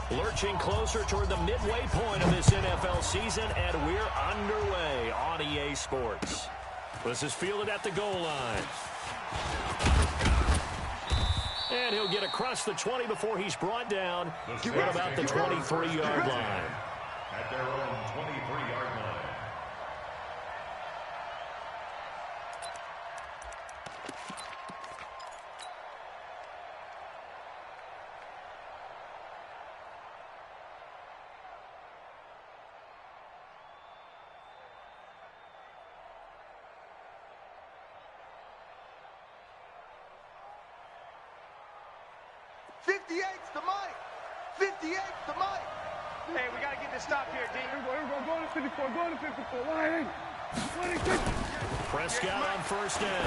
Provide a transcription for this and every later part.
Lurching closer toward the midway point of this NFL season, and we're underway on EA Sports. This is fielded at the goal line. And he'll get across the 20 before he's brought down at about the 23-yard line. At their own 23-yard line. The mic. 58's the mic. Hey, we got to get this stop here, D. Here we go. Go to 54. Go to 54. Line. Prescott on first down.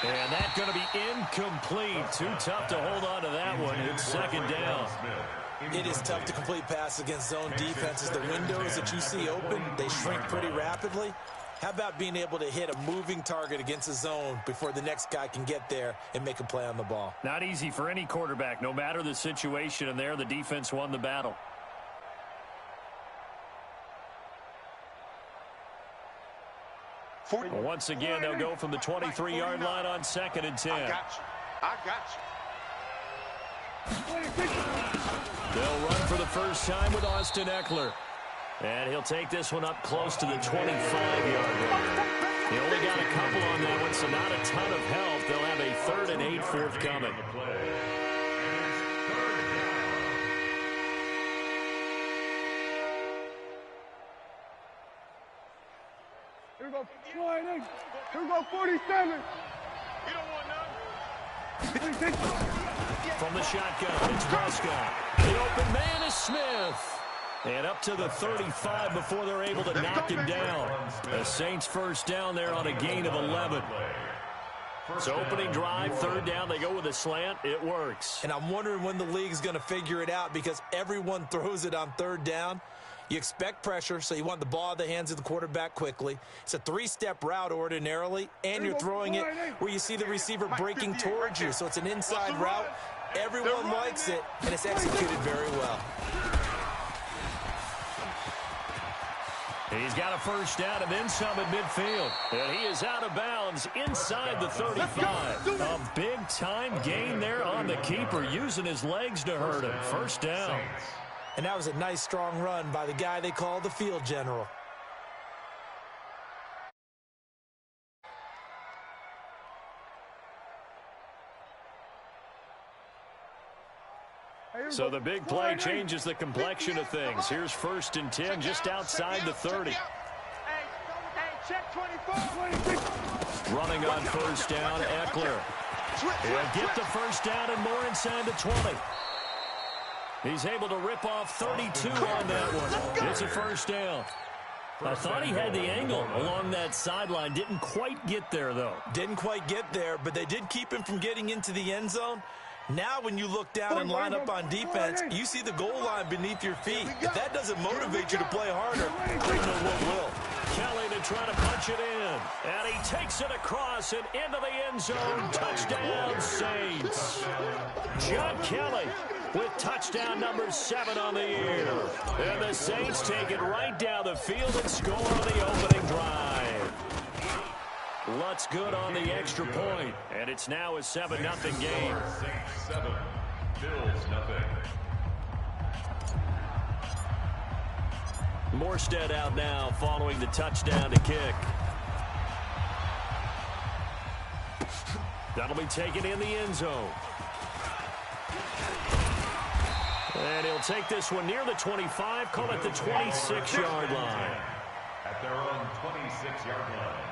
And that's going to be incomplete. Too tough to hold on to that one. It's second down. It is tough to complete passes against zone defenses. The windows that you see open, they shrink pretty rapidly. How about being able to hit a moving target against a zone before the next guy can get there and make a play on the ball? Not easy for any quarterback, no matter the situation, and there the defense won the battle. Once again, they'll go from the 23-yard line on 2nd and 10. I got you. They'll run for the first time with Austin Eckler. And he'll take this one up close to the 25-yard line. He only got a couple on that one, so not a ton of help. They'll have a 3rd and 8 forthcoming. Here we go. Sliding. Here we go. 47. You don't want none. From the shotgun, it's Prescott. The open man is Smith. And up to the 35 before they're able to knock him down. The Saints first down there on a gain of 11. So opening drive, 3rd down, they go with a slant. It works. And I'm wondering when the league's going to figure it out because everyone throws it on 3rd down. You expect pressure, so you want the ball in the hands of the quarterback quickly. It's a 3-step route ordinarily, and you're throwing it where you see the receiver breaking towards you. So it's an inside route. Everyone likes it, and it's executed very well. He's got a first down and then some at midfield. And he is out of bounds inside the 35. A big-time gain there on the keeper, using his legs to hurt him. First down. And that was a nice, strong run by the guy they call the field general. So the big play changes the complexion of things. Here's 1st and 10 just outside the 30. Hey, check 24. Running on first down, Eckler. He'll get the first down and more inside the 20. He's able to rip off 32 on that one. It's a first down. I thought he had the angle along that sideline. Didn't quite get there, though. Didn't quite get there, but they did keep him from getting into the end zone. Now when you look down and line up on defense, you see the goal line beneath your feet. If that doesn't motivate you to play harder, I don't know what will. Kelly to try to punch it in. And he takes it across and into the end zone. Touchdown, Saints. John Kelly with touchdown number 7 on the year. And the Saints take it right down the field and score on the opening drive. Lutz good on the extra point, and it's now a 7-0 game. 7, Bills nothing. Morstead out now following the touchdown to kick. That'll be taken in the end zone. And he'll take this one near the 25, call it the 26-yard line. At their own 26-yard line.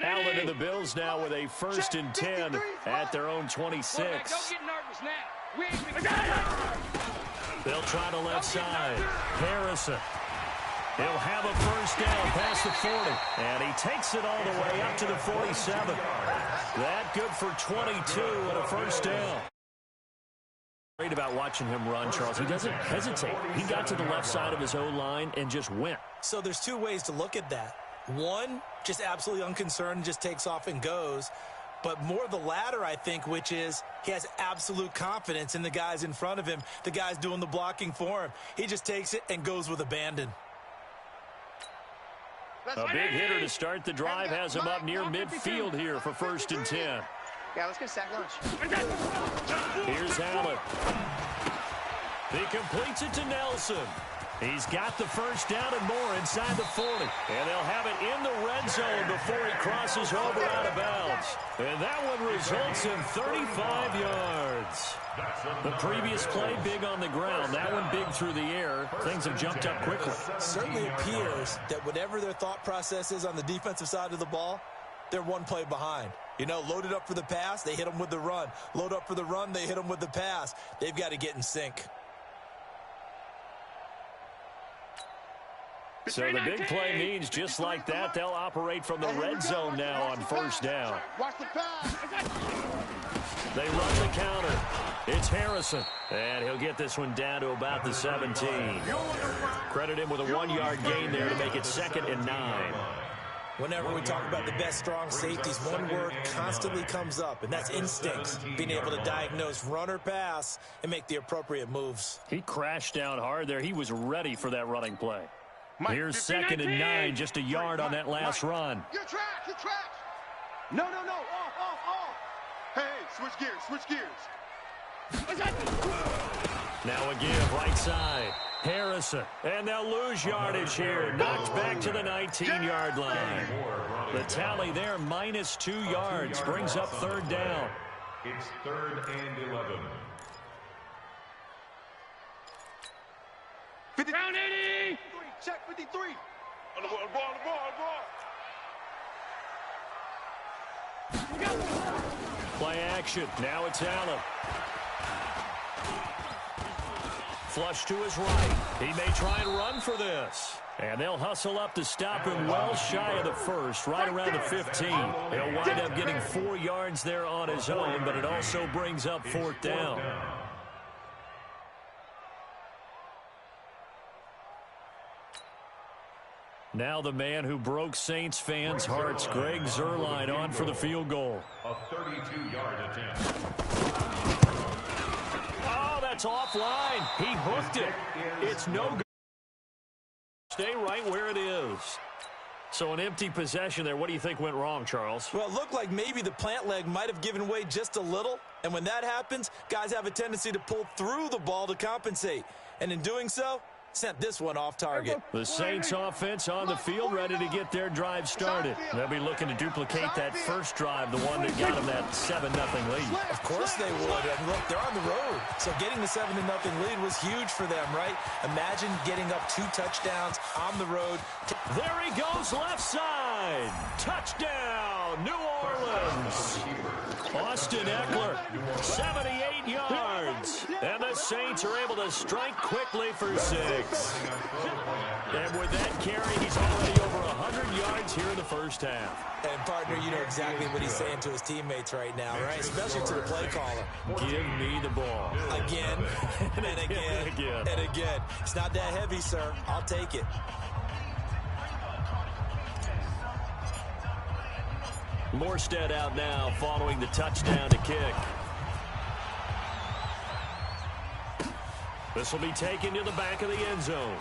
Allen and the Bills now with a 1st and 10 at their own 26. Don't get nervous now. They'll try to left side. Harrison. He'll have a first down past the 40. And he takes it all the way up to the 47. That good for 22 and a first down. Great about watching him run, Charles. He doesn't hesitate. He got to the left side of his O-line and just went. So there's two ways to look at that. One, just absolutely unconcerned, just takes off and goes. But more the latter, I think, which is he has absolute confidence in the guys in front of him, the guys doing the blocking for him. He just takes it and goes with abandon. A big hitter to start the drive has him up near midfield here for 1st and 10. Yeah, let's get a sack lunch. Here's Allen. He completes it to Nelson. He's got the first down and more inside the 40. And they'll have it in the red zone before he crosses over out of bounds. And that one results in 35 yards. The previous play big on the ground. That one big through the air. Things have jumped up quickly. Certainly appears that whatever their thought process is on the defensive side of the ball, they're one play behind. You know, loaded up for the pass, they hit them with the run. Load up for the run, they hit them with the pass. They've got to get in sync. So the big play means just like that, they'll operate from the red zone now on 1st down. Watch the pass. They run the counter. It's Harrison. And he'll get this one down to about the 17. Credit him with a 1-yard gain there to make it 2nd and 9. Whenever we talk about the best strong safeties, one word constantly comes up, and that's instincts. Being able to diagnose run or pass and make the appropriate moves. He crashed down hard there. He was ready for that running play. Here's 2nd and 9, just a yard on that last run. You're trash, you're trash. No. Off. Hey, switch gears. Now a give, right side. Harrison, and they'll lose yardage here. Knocked back to the 19-yard line. The tally there, -2 yards, brings up 3rd down. It's 3rd and 11. Round 80! Check 53. On the ball. Play action. Now it's Allen. Flush to his right. He may try and run for this. And they'll hustle up to stop him well shy of the 1st, right around the 15. He'll wind up getting 4 yards there on his own, but it also brings up 4th down. Now the man who broke Saints fans' hearts, Greg Zuerlein, on for the field goal. A 32-yard attempt. Oh, that's offline. He hooked it. It's no good. Stay right where it is. So an empty possession there. What do you think went wrong, Charles? Well, it looked like maybe the plant leg might have given way just a little. And when that happens, guys have a tendency to pull through the ball to compensate. And in doing so, sent this one off target. The Saints offense on the field ready to get their drive started. They'll be looking to duplicate that first drive, the one that got them that 7-0 lead. Of course they would. And look, they're on the road. So getting the 7-0 lead was huge for them, right? Imagine getting up 2 touchdowns on the road. There he goes, left side. Touchdown, New Orleans. Austin Eckler, 78 yards. And the Saints are able to strike quickly for 6. And with that carry, he's already over 100 yards here in the first half. And, partner, you know exactly what he's saying to his teammates right now, right? Especially to the play caller. Give me the ball. Again, and again, and again. It's not that heavy, sir. I'll take it. Morstead out now following the touchdown to kick. This will be taken to the back of the end zone.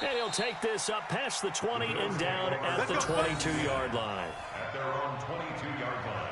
And he'll take this up past the 20 and down at the 22-yard line. At their own 22-yard line.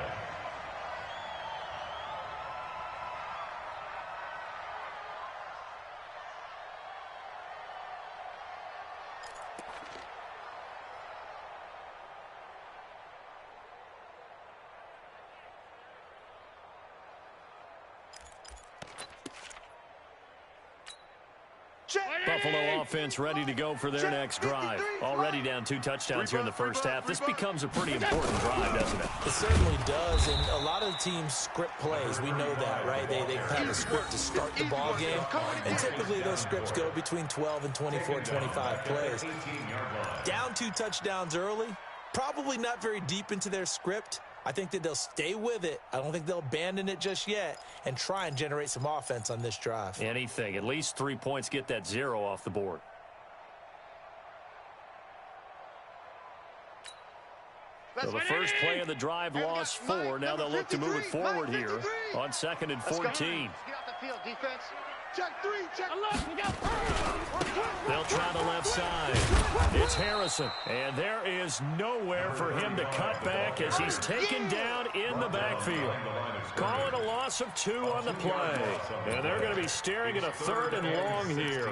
Buffalo offense ready to go for their next drive. Already down 2 touchdowns here in the first half. This becomes a pretty important drive, doesn't it? It certainly does, and a lot of the teams script plays. We know that, right? They have a script to start the ball game, and typically those scripts go between 12 and 24, 25 plays. Down 2 touchdowns early, probably not very deep into their script, I think that they'll stay with it. I don't think they'll abandon it just yet and try and generate some offense on this drive. Anything. At least 3 points, get that 0 off the board. So the first play of the drive lost 4. Now they'll look to move it forward here on 2nd and 14. Get off the field, defense. Check 3, check. They'll try the left side. It's Harrison. And there is nowhere for him to cut back as he's taken down in the backfield. Call it a loss of 2 on the play. And they're going to be staring at a 3rd and long here.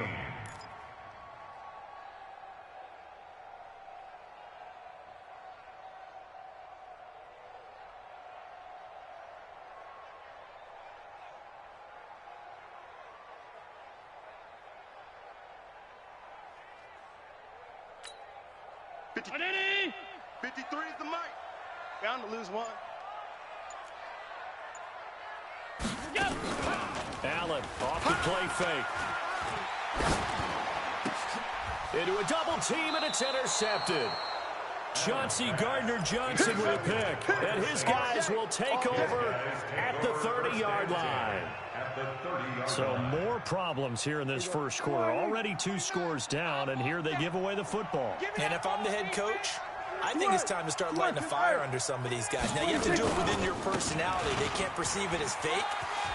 Ready? 53 is the mic. Bound to lose 1. Allen off the play fake. Into a double team, and it's intercepted. Chauncey Gardner-Johnson with a pick. And his guys will take over at the 30-yard line. So more problems here in this first quarter. Already 2 scores down, and here they give away the football. And if I'm the head coach, I think it's time to start lighting a fire under some of these guys. Now, you have to do it within your personality. They can't perceive it as fake.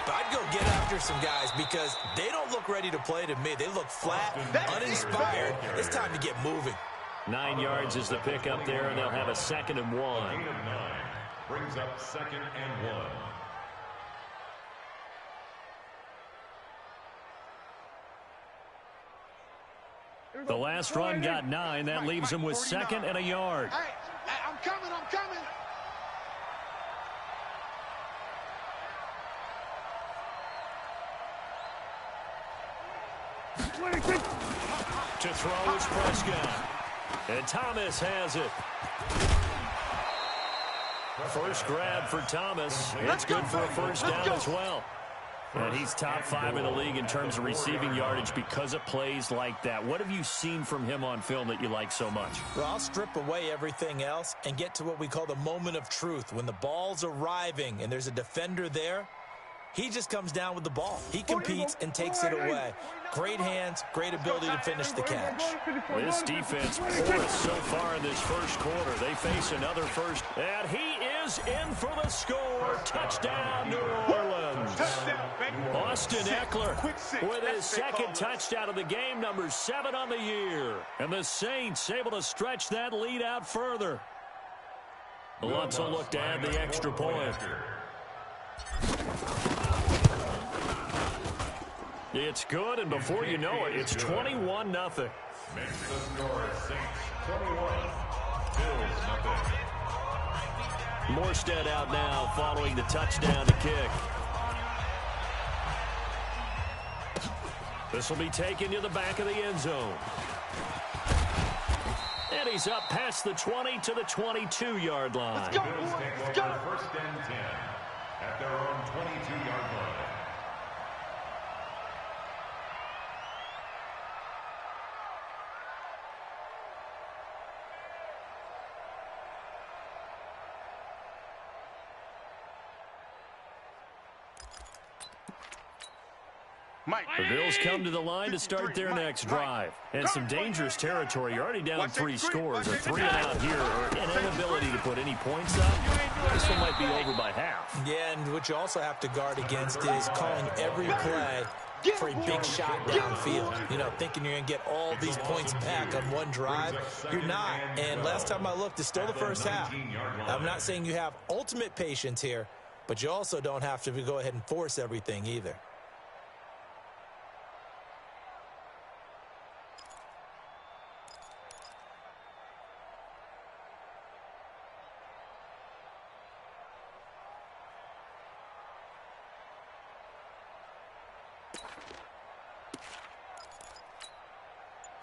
But I'd go get after some guys because they don't look ready to play to me. They look flat, uninspired. It's time to get moving. 9 yards is the pick up there, and they'll have a 2nd and 1. 9 brings up 2nd and 1. The last run got 9. That leaves him with 2nd and a yard. Hey, I'm coming, I'm coming. To throw is Prescott. And Thomas has it. First grab for Thomas. It's good for a first down as well. And he's top 5 in the league in terms of receiving yardage because of plays like that. What have you seen from him on film that you like so much? Well, I'll strip away everything else and get to what we call the moment of truth. When the ball's arriving and there's a defender there, he just comes down with the ball. He competes and takes it away. Great hands, great ability to finish the catch. This defense porous so far in this first quarter. They face another first, and he is in for the score. Touchdown, New Orleans. Austin Eckler with his 2nd touchdown of the game, number 7 on the year. And the Saints able to stretch that lead out further. Lutz will look to add the extra point. It's good, and before you know it, it's 21-0. Makes the score Saints 21, Bills 0. Morstead out now following the touchdown to kick. This will be taken to the back of the end zone. And he's up past the 20 to the 22-yard line. Let's go, Bills take let's go. over 1st and 10 at their own 22-yard line. Mike. The Bills come to the line to start their next drive. And some dangerous territory. You're already down 3 scores. A 3-and-out here, or an inability to put any points up. This one might be over by half. Yeah, and what you also have to guard against is calling every play for a big shot downfield. You know, thinking you're going to get all these points back on one drive. You're not. And last time I looked, it's still the first half. I'm not saying you have ultimate patience here, but you also don't have to go ahead and force everything either.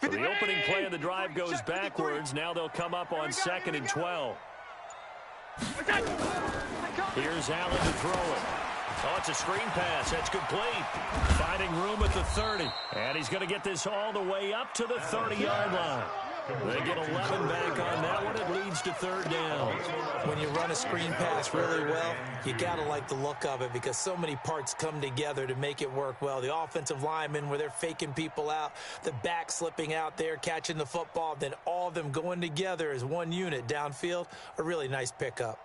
So the opening play of the drive goes backwards. Now they'll come up on 2nd and 12. Here's Allen to throw it. Oh, it's a screen pass. That's complete. Finding room at the 30. And he's going to get this all the way up to the 30-yard line. They get 11 back on that one. It leads yards to third down. When you run a screen pass really well, you got to like the look of it because so many parts come together to make it work well. The offensive linemen, where they're faking people out, the back slipping out there, catching the football, then all of them going together as one unit downfield, a really nice pickup.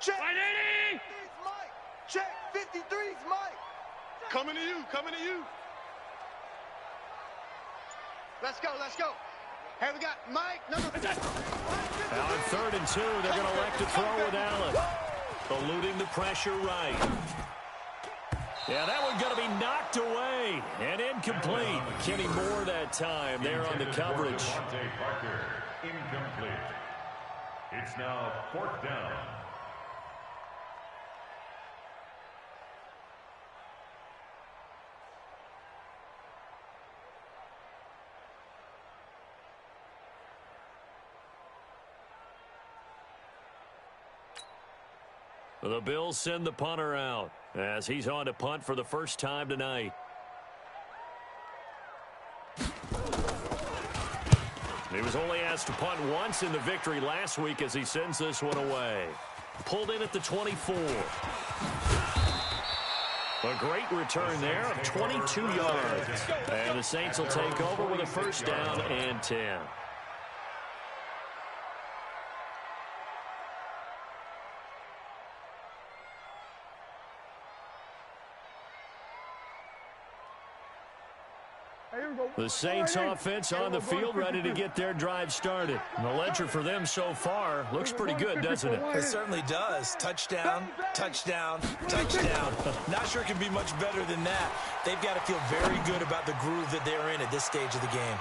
Check. 180. Mike. Check. 53's Mike. Coming to you. Coming to you. Let's go. Let's go. Hey, we got Mike. Number 5. Now on 3rd and 2, they're going to elect to throw with Allen. Eluding the pressure right. Yeah, that one's going to be knocked away and incomplete. Kenny Moore that time there on the coverage. Parker, incomplete. It's now 4th down. The Bills send the punter out as he's on to punt for the first time tonight. He was only asked to punt once in the victory last week as he sends this one away. Pulled in at the 24. A great return there of 22 yards. And the Saints will take over with a first down and 10. The Saints offense on the field ready to get their drive started. And the ledger for them so far looks pretty good, doesn't it? It certainly does. Touchdown, touchdown, touchdown. Not sure it can be much better than that. They've got to feel very good about the groove that they're in at this stage of the game.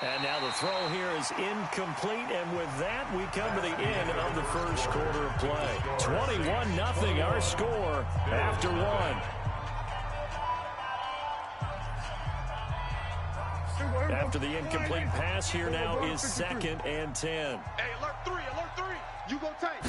And now the throw here is incomplete, and with that, we come to the end of the first quarter of play. 21-0 our score after one. After the incomplete pass, here now is 2nd and 10. Hey, alert 3, alert 3. You go tight.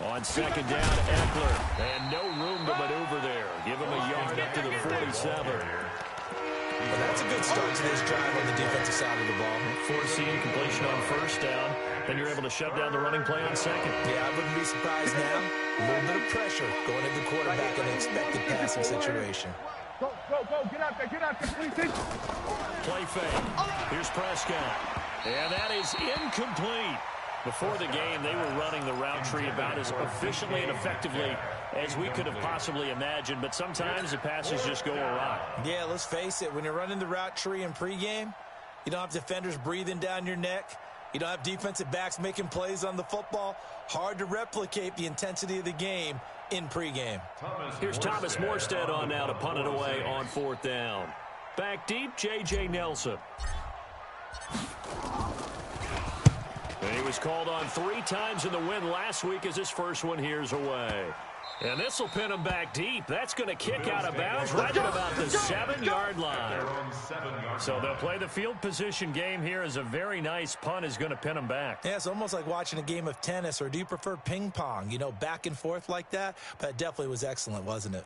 On 2nd down, Eckler. And no room to maneuver there. Give him a yard up to the 47. Well, that's a good start to this drive on the defensive side of the ball. Forcing completion on 1st down. Then you're able to shut down the running play on 2nd. Yeah, I wouldn't be surprised now. A little bit of pressure going at the quarterback in an expected passing situation. Go, get out there, please. Play fake. Here's Prescott. And that is incomplete. Before the game, they were running the route tree about as efficiently and effectively as we could have possibly imagined, but sometimes the passes just go awry. Yeah, let's face it. When you're running the route tree in pregame, you don't have defenders breathing down your neck. You don't have defensive backs making plays on the football. Hard to replicate the intensity of the game in pregame. Here's Thomas Morstead on now to punt it away on 4th down. Back deep, J.J. Nelson. And he was called on 3 times in the win last week as his first one here's away. And this will pin him back deep. That's going to kick out of bounds right at about the 7-yard line. So they'll play the field position game here as a very nice punt is going to pin him back. Yeah, it's almost like watching a game of tennis, or do you prefer ping pong? You know, back and forth like that? But it definitely was excellent, wasn't it?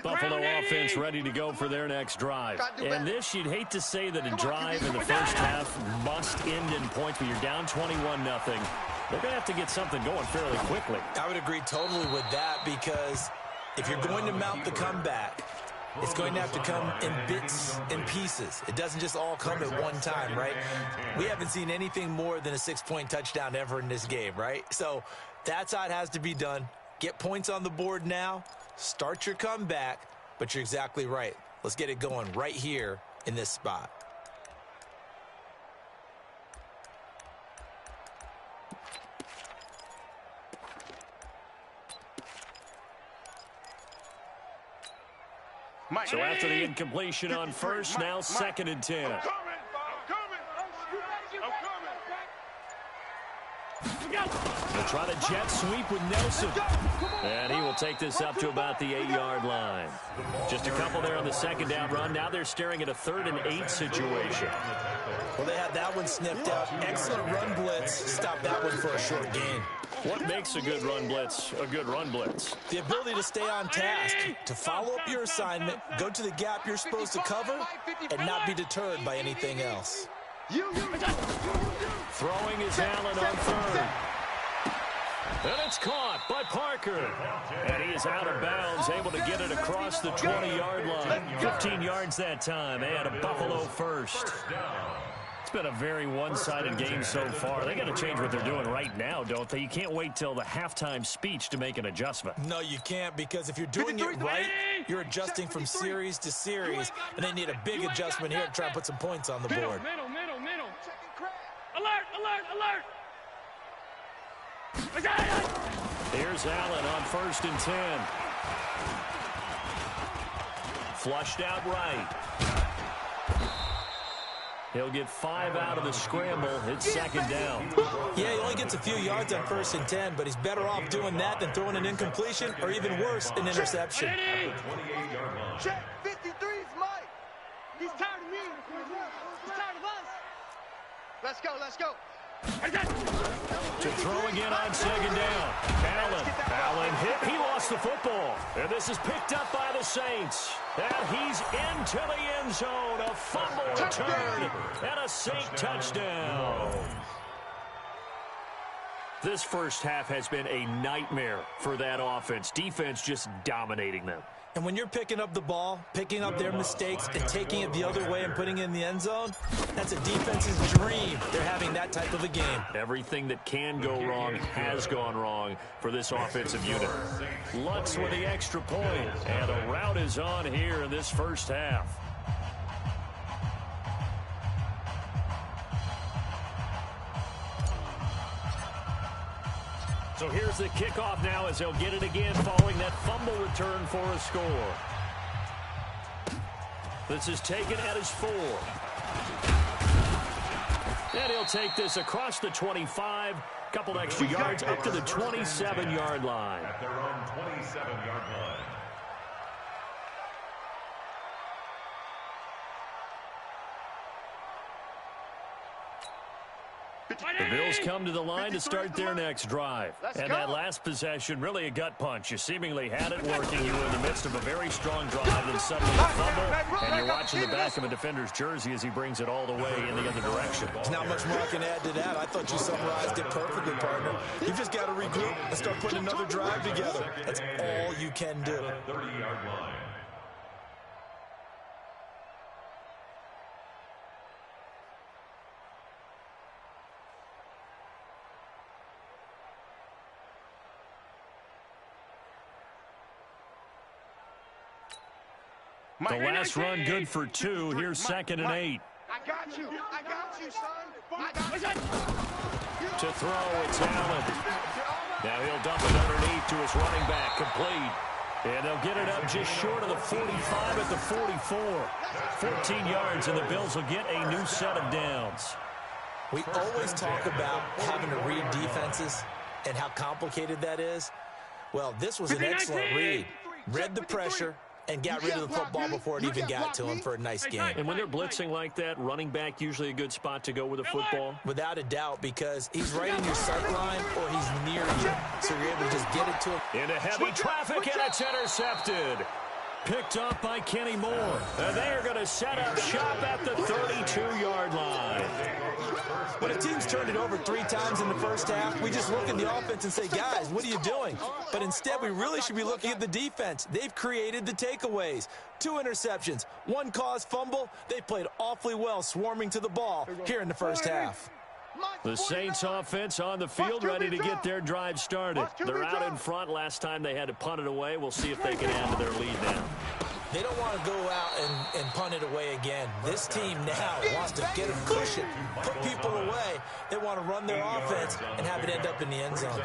Buffalo offense ready to go for their next drive. And this, you'd hate to say that a drive in the first half must end in points, but you're down 21-0. They're going to have to get something going fairly quickly. I would agree totally with that, because if you're going to mount the comeback, it's going to have to come in bits and pieces. It doesn't just all come at one time, right? We haven't seen anything more than a 6-point touchdown ever in this game, right? So that's how it has to be done. Get points on the board now. Start your comeback, but you're exactly right. Let's get it going right here in this spot. So after the incompletion on 1st, now 2nd and 10. I'm coming. They'll try to jet sweep with Nelson. And he will take this up to about the 8-yard line. Just a couple there on the second down run. Now they're staring at a 3rd and 8 situation. Well, they had that one sniffed out. Excellent run blitz. Stop that one for a short gain. What makes a good run blitz a good run blitz? The ability to stay on task, to follow up your assignment, go to the gap you're supposed to cover, and not be deterred by anything else. Throwing is Allen on 3rd. And it's caught by Parker. And he is out of bounds, able to get it across the 20-yard line. 15 yards that time, and a Buffalo first. It's been a very one-sided game so far. They got to change what they're doing right now, don't they? You can't wait till the halftime speech to make an adjustment. No, you can't, because if you're doing it right, you're adjusting from series to series, and they need a big adjustment here to try and put some points on the board. Middle. Alert. Here's Allen on 1st and 10. Flushed out right. He'll get 5 out of the scramble. It's 2nd down. Yeah, he only gets a few yards on 1st and 10, but he's better off doing that than throwing an incompletion or even worse, an interception. Check 53's Mike. He's tired of me. He's tired of us. Let's go. To throw again on 2nd down. Allen hit. He lost the football. And this is picked up by the Saints. And he's into the end zone. A fumble return and a Saint touchdown. This first half has been a nightmare for that offense. Defense just dominating them. And when you're picking up the ball, picking up their mistakes, and taking it the other way and putting it in the end zone, that's a defense's dream. They're having that type of a game. Everything that can go wrong has gone wrong for this offensive unit. Lutz with the extra point, and a rout is on here in this first half. So here's the kickoff now as they'll get it again following that fumble return for a score. This is taken at his 4. And he'll take this across the 25. Couple extra yards up to the 27-yard line. At their own 27-yard line. The Bills come to the line to start their next drive. And that last possession, really a gut punch. You seemingly had it working. You were in the midst of a very strong drive, and suddenly a fumble, and you're watching the back of a defender's jersey as he brings it all the way in the other direction. There's not much more I can add to that. I thought you summarized it perfectly, partner. You just got to regroup and start putting another drive together. That's all you can do. 30-yard line. The last run good for 2. Here's 2nd and 8. I got you, son. To throw, it's Allen. Now he'll dump it underneath to his running back, complete. And they'll get it up just short of the 45 at the 44. 14 yards, and the Bills will get a new set of downs. We always talk about having to read defenses and how complicated that is. Well, this was an excellent read. Read the pressure and got rid of the football before it even got to him for a nice game. And when they're blitzing like that, running back usually a good spot to go with a football? Without a doubt, because he's right in your sight line or he's near you. So you're able to just get it to him. Into heavy traffic, and it's intercepted. Picked up by Kenny Moore. And they are going to set up shop at the 32-yard line. When a team's turned it over 3 times in the first half, we just look at the offense and say, guys, what are you doing? But instead, we really should be looking at the defense. They've created the takeaways. 2 interceptions, 1 caused fumble. They played awfully well swarming to the ball here in the first half. The Saints offense on the field ready to get their drive started. They're out in front. Last time they had to punt it away. We'll see if they can add to their lead now. They don't want to go out and punt it away again. This team now wants to get a cushion, put people away. They want to run their offense and have it end up in the end zone.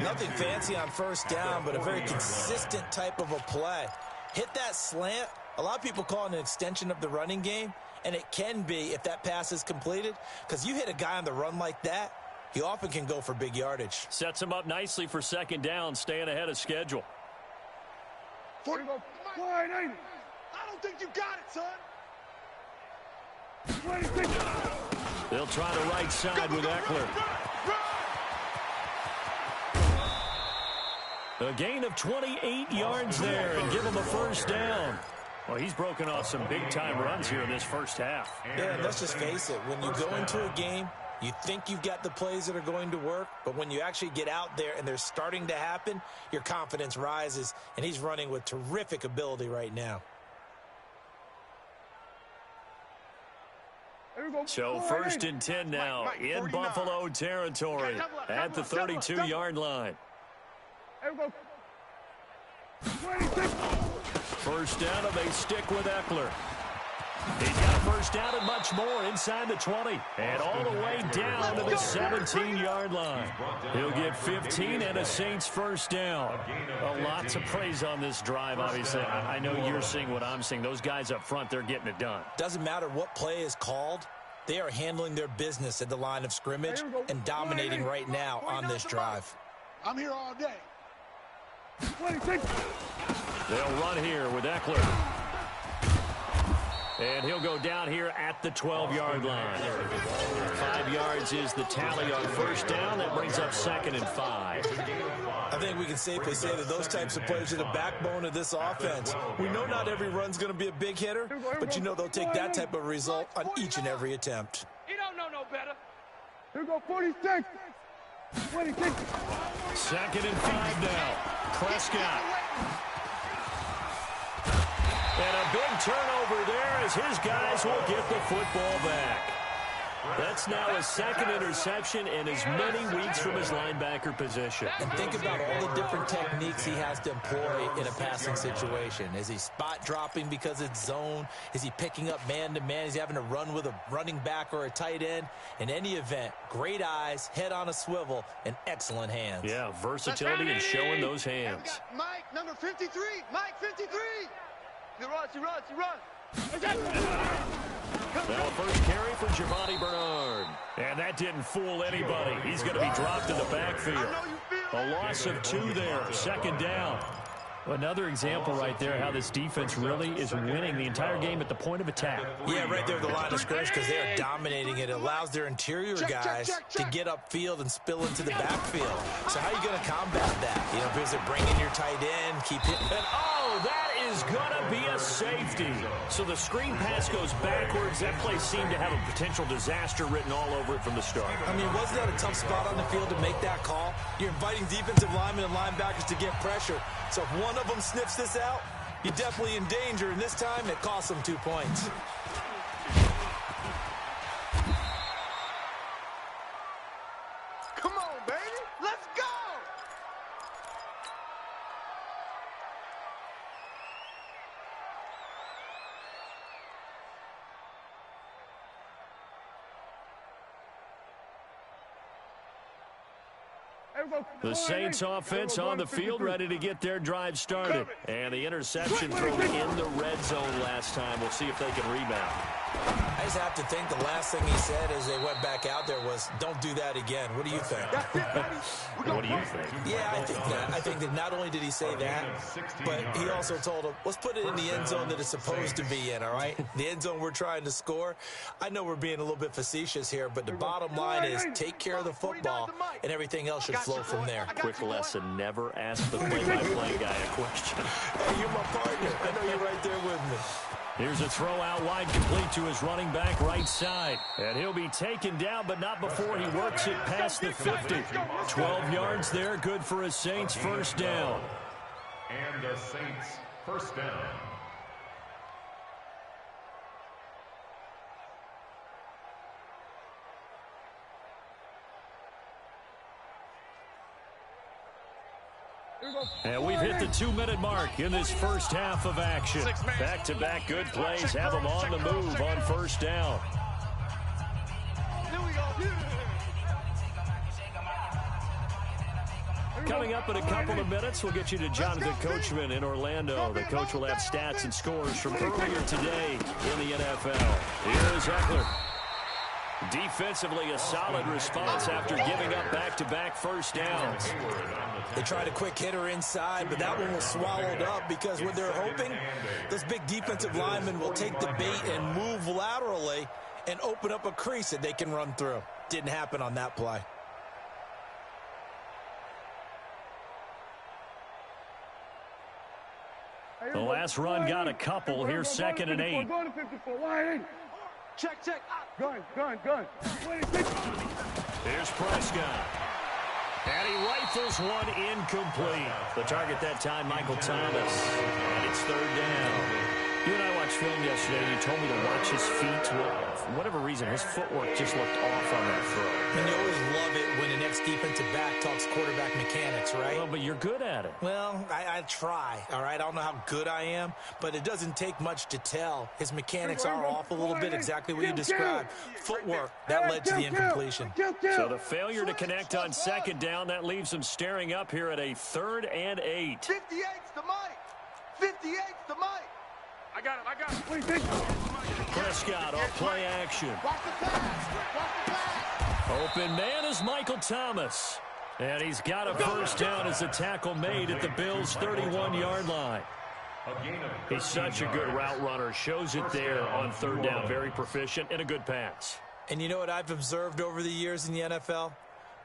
Nothing fancy on first down, but a very consistent type of a play. Hit that slant. A lot of people call it an extension of the running game, and it can be if that pass is completed, because you hit a guy on the run like that, he often can go for big yardage. Sets him up nicely for second down, staying ahead of schedule. 40, wide 80. I don't think you got it, son. 26. They'll try the right side with Eckler. A gain of 28 yards there and give him a first down. Well, he's broken off some big-time runs here in this first half. Yeah, let's just face it. When you go into a game, you think you've got the plays that are going to work, but when you actually get out there and they're starting to happen, your confidence rises, and he's running with terrific ability right now. So first and 10 now in Buffalo territory at the 32-yard line. First down, and they stick with Eckler. He's got a first down and much more inside the 20 and all the way down to the 17-yard line. He'll get 15 and a Saints first down. Lots of praise on this drive, obviously. I know you're seeing what I'm seeing. Those guys up front, they're getting it done. Doesn't matter what play is called. They are handling their business at the line of scrimmage and dominating right now on this drive. I'm here all day. 26. They'll run here with Eckler. And he'll go down here at the 12-yard line. 5 yards is the tally on first down. That brings up second and 5. I think we can safely say that those types of plays are the backbone of this offense. We know not every run's going to be a big hitter, but you know they'll take that type of result on each and every attempt. He don't know no better. Here we go, 46. 26. Second and 5 now. Prescott. And a big turnover there as his guys will get the football back. That's now his second interception in as many weeks from his linebacker position. And think about all the different techniques he has to employ in a passing situation. Is he spot dropping because it's zone? Is he picking up man-to-man? Is he having to run with a running back or a tight end? In any event, great eyes, head on a swivel, and excellent hands. Yeah, versatility and showing those hands. Mike, number 53. Mike, 53. He runs. Now a first carry for Giovanni Bernard. And that didn't fool anybody. He's going to be dropped in the backfield. A loss of 2 there, second down. Another example right there how this defense really is winning the entire game at the point of attack. Yeah, right there at the line of scrimmage because they are dominating it. It allows their interior guys to get upfield and spill into the backfield. So how are you going to combat that? You know, because they're bringing your tight end, keep hitting. And oh, that is going to be a safety. So the screen pass goes backwards. That play seemed to have a potential disaster written all over it from the start. I mean, wasn't that a tough spot on the field to make that call? You're inviting defensive linemen and linebackers to get pressure. So if one of them sniffs this out, you're definitely in danger. And this time, it costs them 2 points. Come on, baby. Let's go. The Saints offense on the field ready to get their drive started. And the interception thrown in the red zone last time. We'll see if they can rebound. I just have to think the last thing he said as they went back out there was, don't do that again. What do you think? What do you think? Yeah, I think that not only did he say that, but he also told him, let's put it in the end zone that it's supposed to be in, all right? The end zone we're trying to score. I know we're being a little bit facetious here, but the bottom line is take care of the football, and everything else should flow from there. Quick lesson, never ask the play-by-play guy a question. Hey, you're my partner. I know you're right there with me. Here's a throw out wide, complete to his running back right side. And he'll be taken down, but not before he works it past the 50. 12 yards there, good for a Saints first down. And a Saints first down. And we've hit the 2-minute mark in this first half of action. Back-to-back good plays have them on the move on first down. Coming up in a couple of minutes, we'll get you to Jonathan Coachman in Orlando. The coach will have stats and scores from earlier today in the NFL. Here's Eckler. Defensively, a solid response after giving up back-to-back first downs. They tried a quick hitter inside, but that one was swallowed up because what they're hoping, this big defensive lineman will take the bait and move laterally and open up a crease that they can run through. Didn't happen on that play. The last run got a couple. Here's 2nd and 8. Going to 54. Line in. Check. Gun. Here's Prescott. And he rifles one incomplete. The target that time, Michael Thomas. And it's 3rd down. You and I watched film yesterday. You told me to watch his feet. For whatever reason, his footwork just looked off on that throw. And you always love it when an ex-defensive back talks quarterback mechanics, right? Well, but you're good at it. Well, I try, all right? I don't know how good I am, but it doesn't take much to tell. His mechanics are off a little bit, exactly what you described. Footwork, that led to the incompletion. So the failure to connect on 2nd down, that leaves him staring up here at a 3rd and 8. 58's the Mike. 58's the Mike. I got him. Prescott off play action. Watch the pass. Open man is Michael Thomas. And he's got a first down as a tackle made at the Bills' 31-yard line. He's such a good route runner. Shows it there on 3rd down. Very proficient and a good pass. And you know what I've observed over the years in the NFL?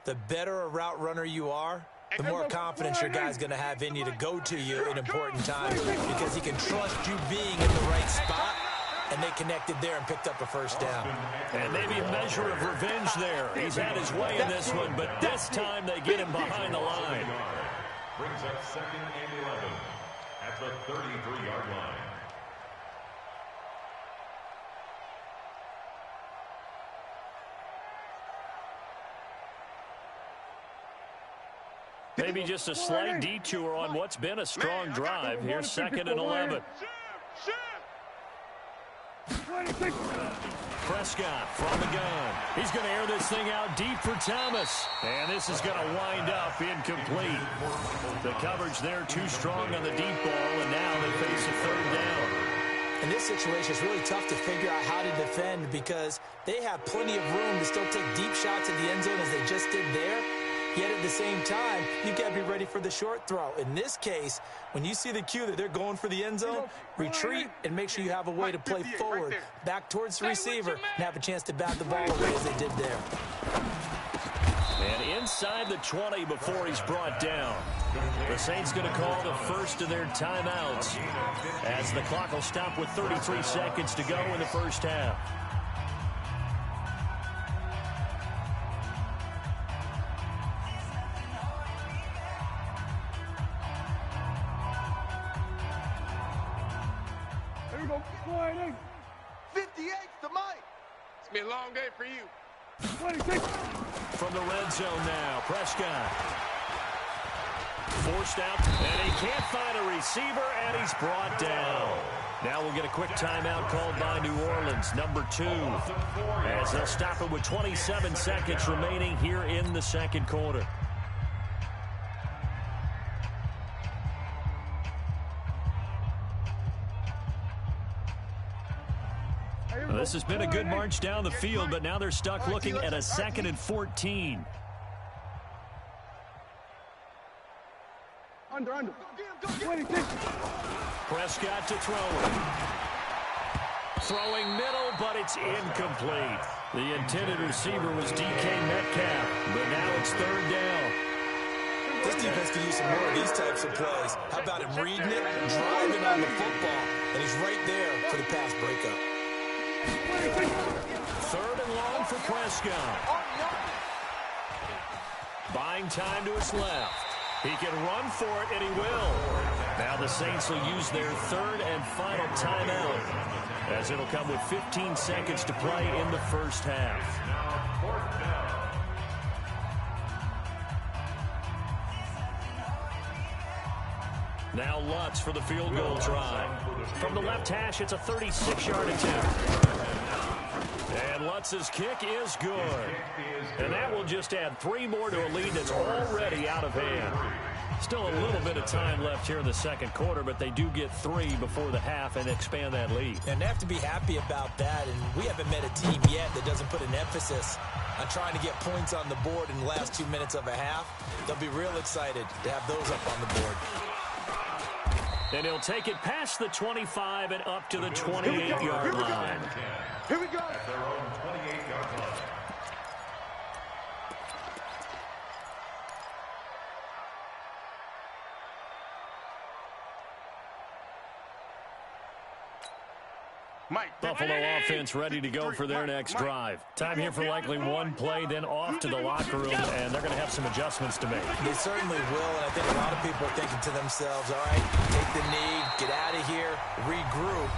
The better a route runner you are, the more confidence your guy's going to have in you to go to you in important times because he can trust you being in the right spot, and they connected there and picked up a first down. And maybe a measure of revenge there. He's had his way in this one, but this time they get him behind the line. Brings up 2nd and 11 at the 33-yard line. Maybe just a slight detour on what's been a strong drive. Here's 2nd and 11. Prescott from the gun. He's going to air this thing out deep for Thomas. And this is going to wind up incomplete. The coverage there too strong on the deep ball, and now they face a 3rd down. In this situation, it's really tough to figure out how to defend because they have plenty of room to still take deep shots at the end zone as they just did there. Yet at the same time, you got to be ready for the short throw. In this case, when you see the cue that they're going for the end zone, retreat and make sure you have a way to play forward, back towards the receiver, and have a chance to bat the ball away as they did there. And inside the 20 before he's brought down. The Saints going to call the first of their timeouts as the clock will stop with 33 seconds to go in the first half. Here we go. 58's the Mike. It's been a long day for you. 26. From the red zone now, Prescott. Forced out, and he can't find a receiver, and he's brought down. Now we'll get a quick timeout called by New Orleans, number 2. As they'll stop it with 27 seconds remaining here in the 2nd quarter. This has been a good march down the field, but now they're stuck looking at a 2nd and 14. Under. 26. Prescott to throw it. Throwing middle, but it's incomplete. The intended receiver was DK Metcalf, but now it's 3rd down. This defense could use some more of these types of plays. How about him reading it, driving on the football, and he's right there for the pass breakup. 3rd and long for Prescott. Buying time to his left. He can run for it, and he will. Now the Saints will use their 3rd and final timeout, as it'll come with 15 seconds to play in the first half. Now Lutz for the field goal try. From the left hash, it's a 36-yard attempt. And Lutz's kick is good. And that will just add 3 more to a lead that's already out of hand. Still a little bit of time left here in the second quarter, but they do get 3 before the half and expand that lead. And they have to be happy about that, and we haven't met a team yet that doesn't put an emphasis on trying to get points on the board in the last 2 minutes of a half. They'll be real excited to have those up on the board. And he'll take it past the 25 and up to the 28-yard line. Here we go. At their own 28-yard line. Buffalo offense ready to go for their next drive. Time here for likely one play, then off to the locker room, and they're going to have some adjustments to make. They certainly will, and I think a lot of people are thinking to themselves, all right, take the knee, get out of here, regroup.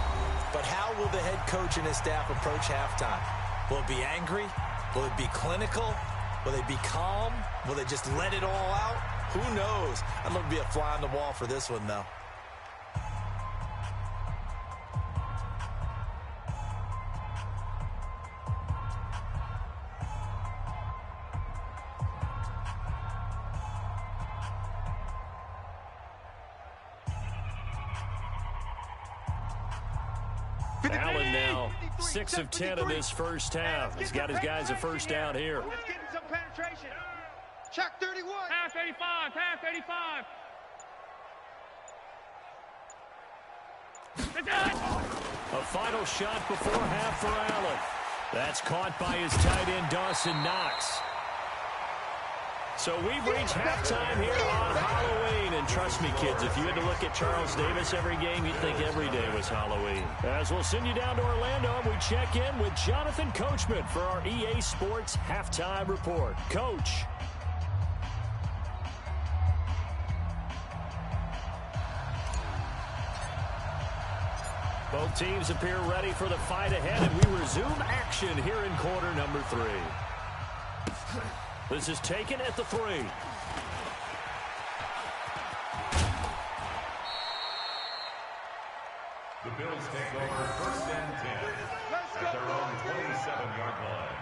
But how will the head coach and his staff approach halftime? Will it be angry? Will it be clinical? Will they be calm? Will they just let it all out? Who knows? I'd love to be a fly on the wall for this one, though. Allen now 6 of 10 in this first half. He's got his guys a first down here. Let's get some penetration. Check 31. Half 85, half 85. A final shot before half for Allen. That's caught by his tight end, Dawson Knox. So we've reached halftime here on Halloween. And trust me, kids, if you had to look at Charles Davis every game, you'd think every day was Halloween. As we'll send you down to Orlando, and we check in with Jonathan Coachman for our EA Sports Halftime Report. Coach. Both teams appear ready for the fight ahead, and we resume action here in quarter number 3. This is taken at the 3. The Bills take over first and 10 at their own 27-yard line.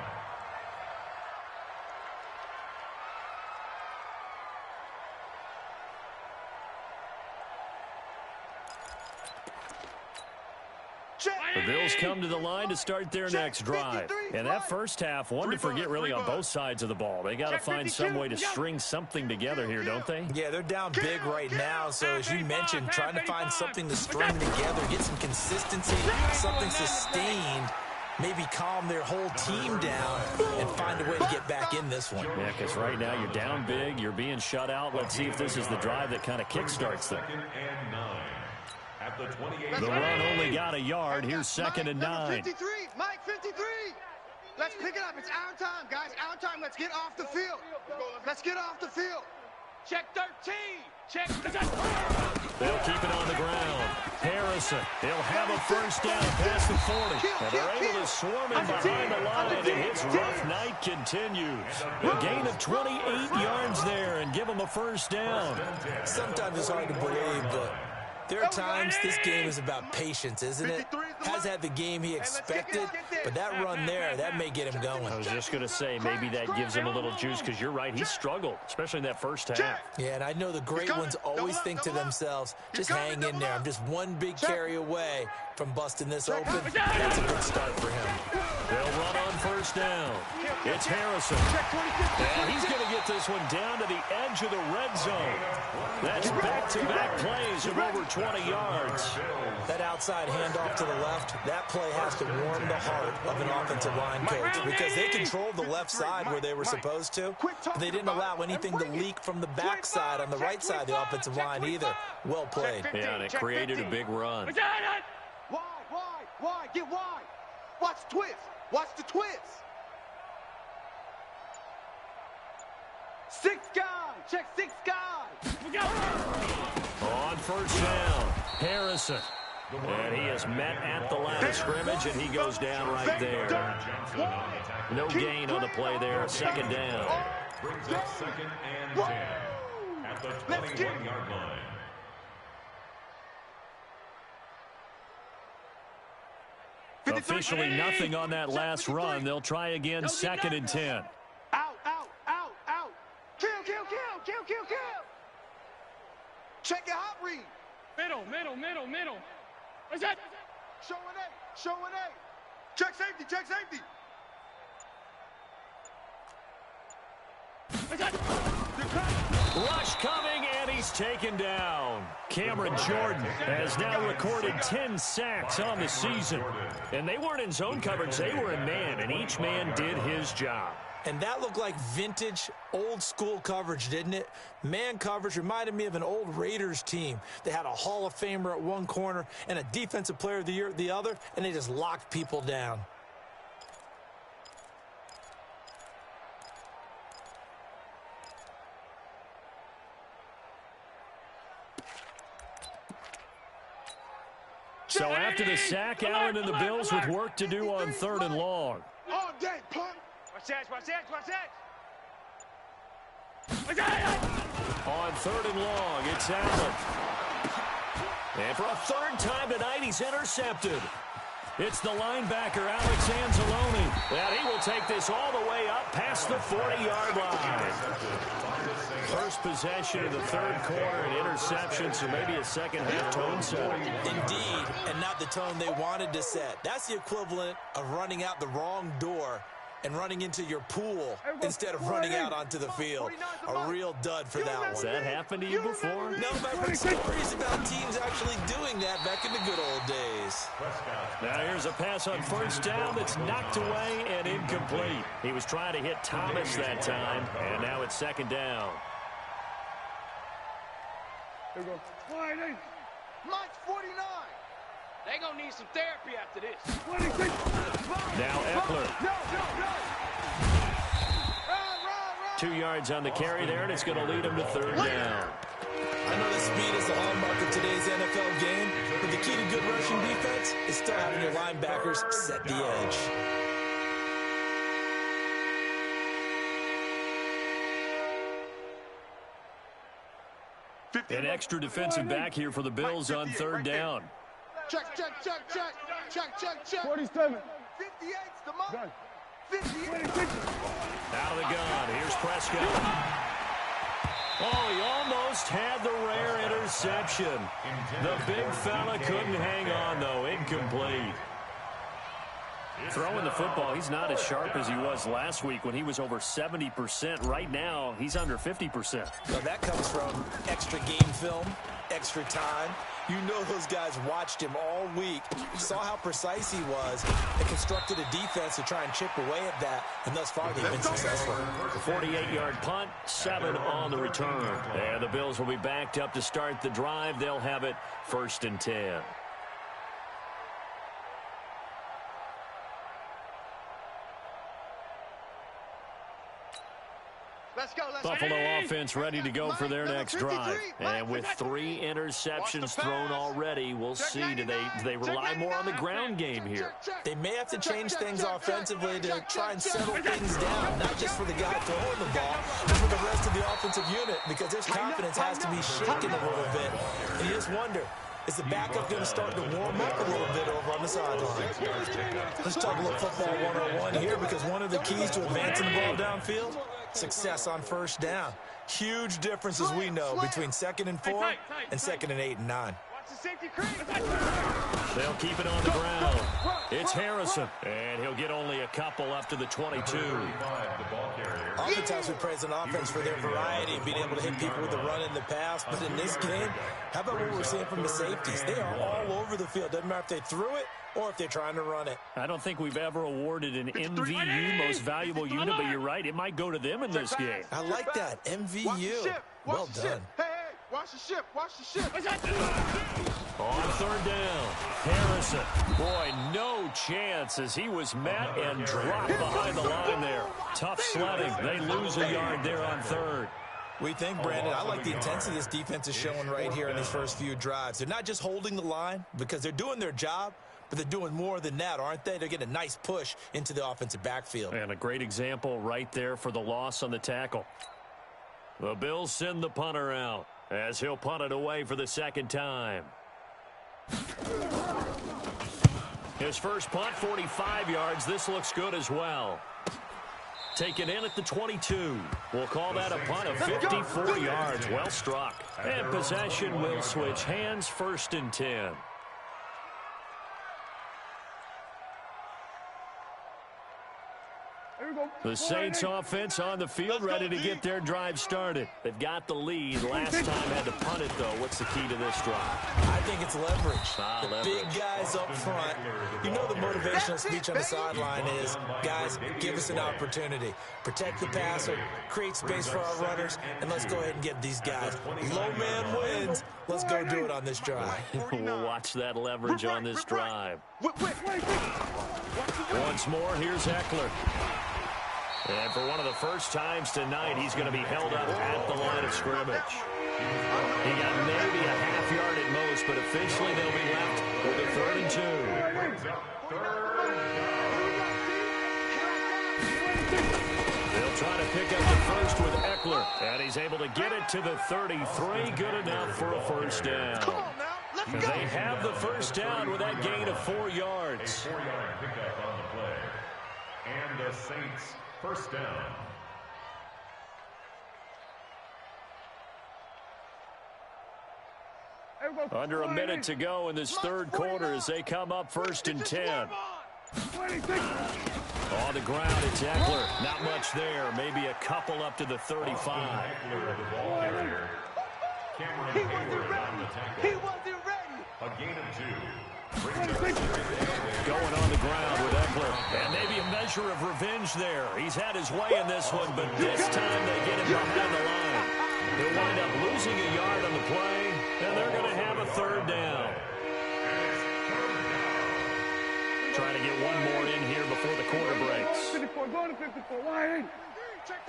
The Bills come to the line to start their next drive. And that first half, one to forget really on both sides of the ball. They got to find some way to string something together here, don't they? Yeah, they're down big right now. So as you mentioned, trying to find something to string together, get some consistency, something sustained, maybe calm their whole team down and find a way to get back in this one. Yeah, because right now you're down big, you're being shut out. Let's see if this is the drive that kind of kickstarts them. Second and 9 at the 28. The run only got a yard. Here's second and 9. 53. Mike, 53. Let's pick it up. It's our time, guys. Our time. Let's get off the field. Let's get off the field. Check 13. Check. They'll keep it on the ground. Harrison, he'll have a first down past the 40. And they're able to swarm him behind the line, and his rough night continues. A gain of 28 yards there and give him a first down. Sometimes it's hard to believe, but there are times this game is about patience, isn't it? Has had the game he expected, but that run there, that may get him going. I was just going to say, maybe that gives him a little juice, because you're right, he struggled, especially in that first half. Yeah, and I know the great ones always think to themselves, just hang in there. I'm just one big carry away from busting this open. That's a good start for him. They'll run on first down. It's Harrison. And he's going to get this one down to the edge of the red zone. That's back-to-back plays of over 20 yards. That outside handoff to the left, that play has to warm the heart of an offensive line coach, because they controlled the left side where they were supposed to. They didn't allow anything to leak from the backside on the right side of the offensive line either. Well played. Yeah, and it created a big run. Why? Get wide. Watch the twist. Watch the twist. 6 guys. Check 6 guys. On first down, Harrison. And he is met at the line of scrimmage, and he goes down right there. No gain on the play there. Second down. Brings up second and 10 at the 21-yard line. Officially nothing on that last run. They'll try again, second and 10. Out. Kill. Middle. What's that? Showing eight. Check safety. What's that? Rush coming, and he's taken down. Cameron Jordan has now recorded 10 sacks on the season. And they weren't in zone coverage, they were in man, and each man did his job. And that looked like vintage, old-school coverage, didn't it? Man coverage reminded me of an old Raiders team. They had a Hall of Famer at one corner and a Defensive Player of the Year at the other, and they just locked people down. So after the sack, Allen and the Bills with work to do on 3rd and long. All day, punk. Watch that. On 3rd and long, it's Allen. And for a 3rd time tonight, he's intercepted. It's the linebacker, Alex Anzalone. And he will take this all the way up past the 40-yard line. First possession of the 3rd quarter, an interception, so maybe a second-half tone setter. Indeed, and not the tone they wanted to set. That's the equivalent of running out the wrong door and running into your pool instead of running out onto the field. A real dud for that one. Has that happened to you before? No, but I've heard stories about teams actually doing that back in the good old days. Now here's a pass on 1st down that's knocked away and incomplete. He was trying to hit Thomas that time, and now it's 2nd down. Here we go. Sliding. Mike's 49. They gonna need some therapy after this. 26. Now Eckler. No. 2 yards on the carry there, and it's going to lead him to 3rd down. I know that speed is the hallmark of today's NFL game, but the key to good rushing defense is still having your linebackers set the edge. An extra defensive back here for the Bills on 3rd down. Check. 47. 58's the mark. Done. 58. 26. Out of the gun, here's Prescott. Oh, he almost had the rare interception. The big fella couldn't hang on, though. Incomplete. Throwing the football, he's not as sharp as he was last week when he was over 70%. Right now, he's under 50%. Well, that comes from extra game film, extra time. You know those guys watched him all week, saw how precise he was, and constructed a defense to try and chip away at that, and thus far they've been successful. The 48-yard punt, 7 on the return. And the Bills will be backed up to start the drive. They'll have it 1st and 10. Let's go. Buffalo offense ready to go for their next drive. And with 3 interceptions thrown already, we'll see. Do they rely more on the ground game here? They may have to change things offensively to try and settle things down, not just for the guy throwing the ball, but for the rest of the offensive unit, because their confidence has to be shaken a little bit. And you just wonder, is the backup going to start to warm up a little bit over on the sideline? Let's talk a little football 101 here, because one of the keys to advancing the ball downfield, success on 1st down. Huge difference, as we know, between 2nd and 4 and 2nd and 8 and 9. They'll keep it on the ground. It's Harrison, and he'll get only a couple up to the 22. Oftentimes we praise an offense for their variety and being able to hit people with the run in the pass, but in this game, how about what we're seeing from the safeties? They are all over the field. Doesn't matter if they threw it or if they're trying to run it. I don't think we've ever awarded an MVU, most valuable unit, but you're right, it might go to them in this game. I like that, MVU. Well done. Hey, watch the ship. On 3rd down, Harrison. Boy, no chance as he was met and dropped behind the line there. Tough sledding. They lose a yard there on 3rd. We think, Brandon, I like the intensity this defense is showing right here in these first few drives. They're not just holding the line because they're doing their job, but they're doing more than that, aren't they? They're getting a nice push into the offensive backfield. And a great example right there for the loss on the tackle. The Bills send the punter out as he'll punt it away for the 2nd time. His first punt, 45 yards. This looks good as well. Taken in at the 22. We'll call that a punt of 54 yards. Well struck. And possession will switch hands, 1st and 10. The Saints offense on the field, ready to get their drive started. They've got the lead. Last time had to punt it, though. What's the key to this drive? I think it's leverage. The big guys up front. You know the motivational speech on the sideline is, guys, give us an opportunity. Protect the passer, create space for our runners, and let's go ahead and get these guys. Low man wins. Let's go do it on this drive. We'll watch that leverage on this drive. Once more, here's Eckler. And for one of the first times tonight, he's going to be held up at the line of scrimmage. He got maybe a half yard at most, but officially they'll be left with a 3rd and 2. They'll try to pick up the first with Eckler, and he's able to get it to the 33. Good enough for a 1st down. They have the 1st down with that gain of 4 yards. 4-yard pickup on the play. And the Saints 1st down. Under a minute to go in this 3rd quarter as they come up 1st and 10. On the ground, it's Eckler. Not much there. Maybe a couple up to the 35. Eckler, the ball carrier. Cameron Hayward on the tackle. He wasn't ready. A gain of 2. Going on the ground with Eckler. And maybe a measure of revenge there. He's had his way in this one, but this time they get him behind the line. He'll wind up losing a yard on the play, and they're going to have a 3rd down. Trying to get one more in here before the quarter breaks. 54, going to 54, wide. Check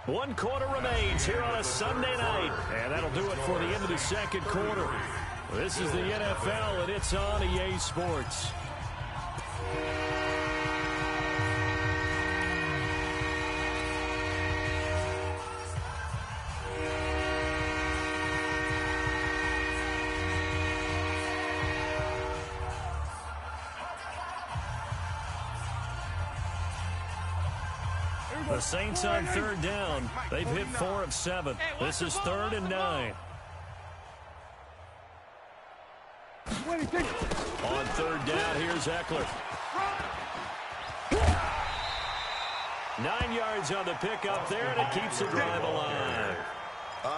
3. 1 quarter remains here on a Sunday night. And that'll do it for the end of the 2nd quarter. This is the NFL, and it's on EA Sports. The Saints on 3rd down. They've hit 4 of 7. This is 3rd and 9. On 3rd down, here's Eckler. 9 yards on the pickup there, and it keeps the drive alive.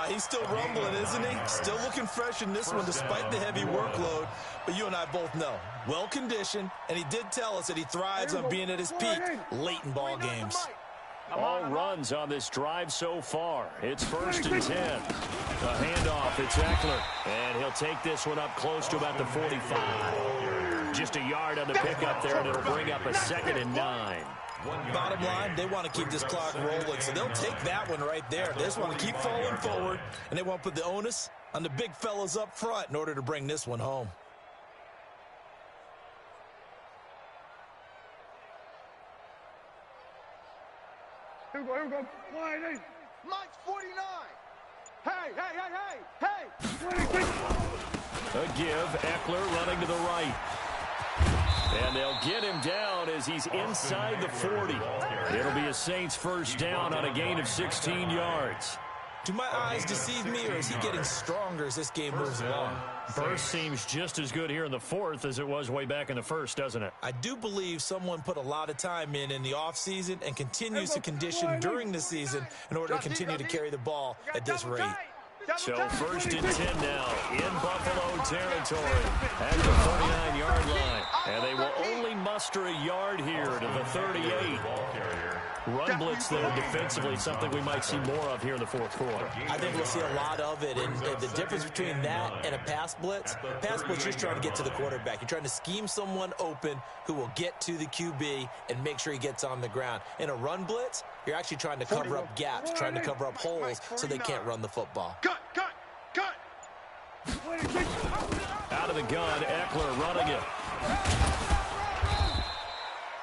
He's still rumbling, isn't he? Still looking fresh in this one despite the heavy workload. But you and I both know, well-conditioned, and he did tell us that he thrives on being at his peak late in ball games. All runs on this drive so far. It's 1st and 10. A handoff, it's Eckler. And he'll take this one up close to about the 45. Just a yard on the pickup there, and it'll bring up a 2nd and 9. Bottom line, they want to keep this clock rolling, so they'll take that one right there. They just want to keep falling forward, and they want to put the onus on the big fellas up front in order to bring this one home. Here we go, wide 8. Mike's 49. Hey, hey, hey, hey, hey. 26. A give, Eckler running to the right. And they'll get him down as he's inside the 40. It'll be a Saints 1st down on a gain of 16 yards. Do my eyes deceive me, or is he getting stronger as this game moves along? Burst seems just as good here in the 4th as it was way back in the 1st, doesn't it? I do believe someone put a lot of time in the offseason and continues to condition during the season in order to continue to carry the ball at this rate. So 1st and 10 now in Buffalo territory at the 39-yard line. And they will only muster a yard here to the 38. Run blitz, though, defensively, something we might see more of here in the 4th quarter. I think we'll see a lot of it. And the difference between that and a pass blitz, you're just trying to get to the quarterback. You're trying to scheme someone open who will get to the QB and make sure he gets on the ground. In a run blitz, you're actually trying to cover up gaps, trying to cover up holes so they can't run the football. Cut. Out of the gun, Eckler running it.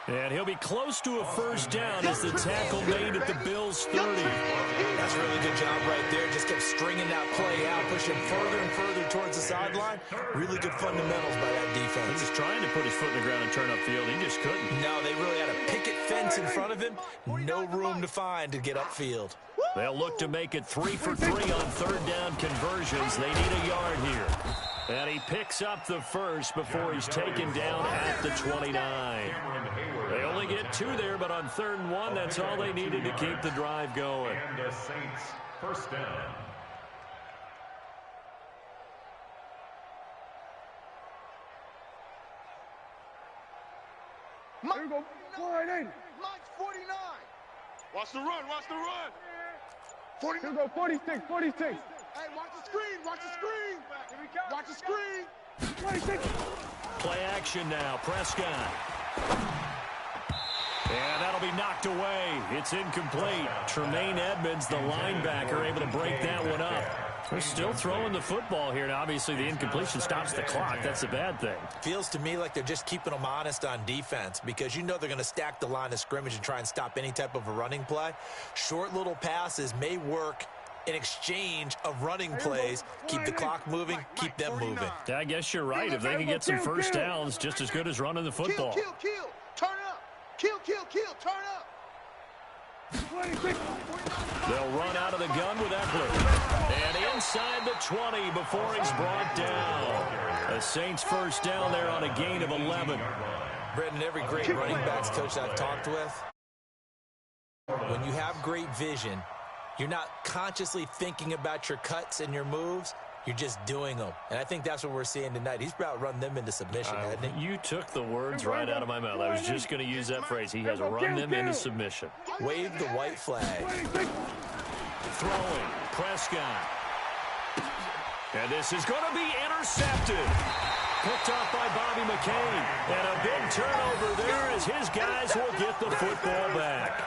And he'll be close to a first down as the tackle made at the Bills' 30. That's a really good job right there. Just kept stringing that play out, pushing further and further towards the sideline. Really good fundamentals by that defense. He was trying to put his foot in the ground and turn upfield. He just couldn't. No, they really had a picket fence in front of him. No room to find to get upfield. They'll look to make it 3 for 3 on third down conversions. They need a yard here. And he picks up the first before he's taken down at the 29. They only get 2 there, but on 3rd and 1, that's all they needed to keep the drive going. And the Saints, first down. Here we go. Flying in. Mike's 49. Watch the run. Watch the run. 49. Here we go. 46. 46. Hey, watch the screen. Watch the screen. Watch the screen. 26. Play action now. Prescott. And that'll be knocked away. It's incomplete. Tremaine Edmonds, the linebacker, able to break that one up. They're still throwing the football here. Now, obviously, the incompletion stops the clock. That's a bad thing. Feels to me like they're just keeping them honest on defense because you know they're going to stack the line of scrimmage and try and stop any type of a running play. Short little passes may work in exchange of running plays. Keep the clock moving, keep them moving. Yeah, I guess you're right. If they can get some first downs, just as good as running the football. Kill, kill, kill. Turn up. Kill, kill, kill. Turn up. 26. They'll run out of the gun with Eckler. And inside the 20 before he's brought down. The Saints first down there on a gain of 11. Brendan, every great running backs coach I've talked with, when you have great vision, you're not consciously thinking about your cuts and your moves. You're just doing them. And I think that's what we're seeing tonight. He's about to run them into submission, hasn't he? You took the words right out of my mouth. I was just going to use that phrase. He has run them into submission. Wave the white flag. Throwing. Prescott. And this is going to be intercepted. Picked off by Bobby McCain. And a big turnover there as his guys will get the football back.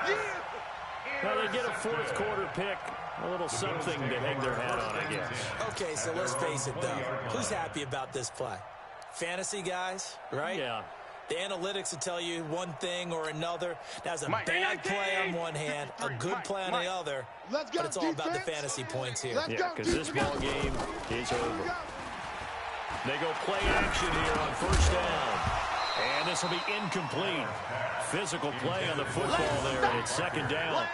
Now they get a fourth quarter pick. A little something to hang their hat on, I guess. Okay, so let's face it, though. Who's happy about this play? Fantasy guys, right? Yeah. The analytics will tell you one thing or another. That's a bad play on one hand, a good play on the other, but it's all about the fantasy points here. Yeah, because this ball game is over. They go play action here on first down. And this will be incomplete. Physical play on the football there. It's second down.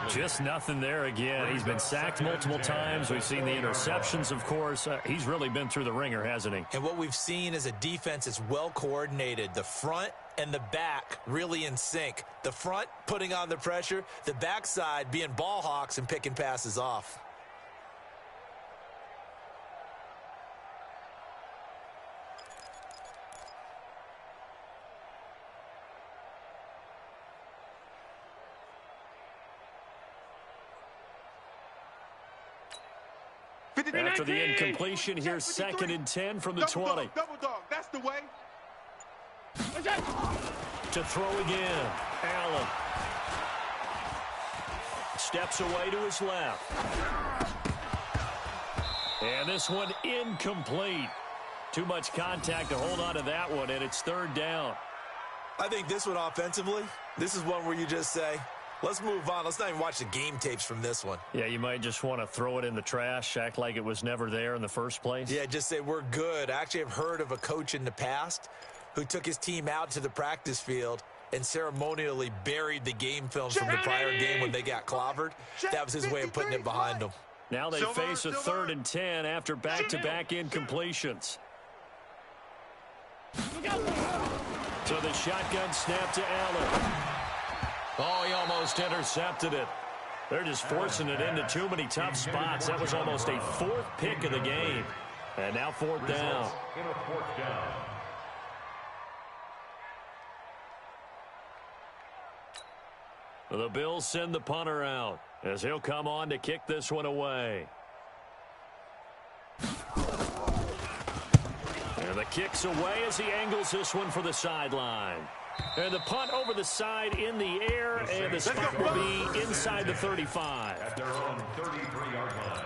Just nothing there again. He's been sacked multiple times. We've seen the interceptions, of course. He's really been through the ringer, hasn't he? And what we've seen is a defense that's well coordinated. The front and the back really in sync. The front putting on the pressure. The backside being ball hawks and picking passes off. After the incompletion, here's 2nd and 10 from the 20. Double dog. That's the way. To throw again. Allen. Steps away to his left. And this one incomplete. Too much contact to hold on to that one, and it's 3rd down. I think this one offensively, this is one where you just say, let's move on. Let's not even watch the game tapes from this one. Yeah, you might just want to throw it in the trash, act like it was never there in the first place. Yeah, just say we're good. Actually, I've heard of a coach in the past who took his team out to the practice field and ceremonially buried the game films from the prior game when they got clobbered. That was his way of putting it behind them. Now they face a 3rd and 10 after back-to-back incompletions. So the shotgun snap to Allen. Oh, he almost intercepted it. They're just forcing it into too many tough spots. That was almost a 4th pick of the game. And now 4th down. In a 4th down. The Bills send the punter out as he'll come on to kick this one away. And the kick's away as he angles this one for the sideline. And the punt over the side in the air, and the spot will be inside the 35. At their own 33-yard line.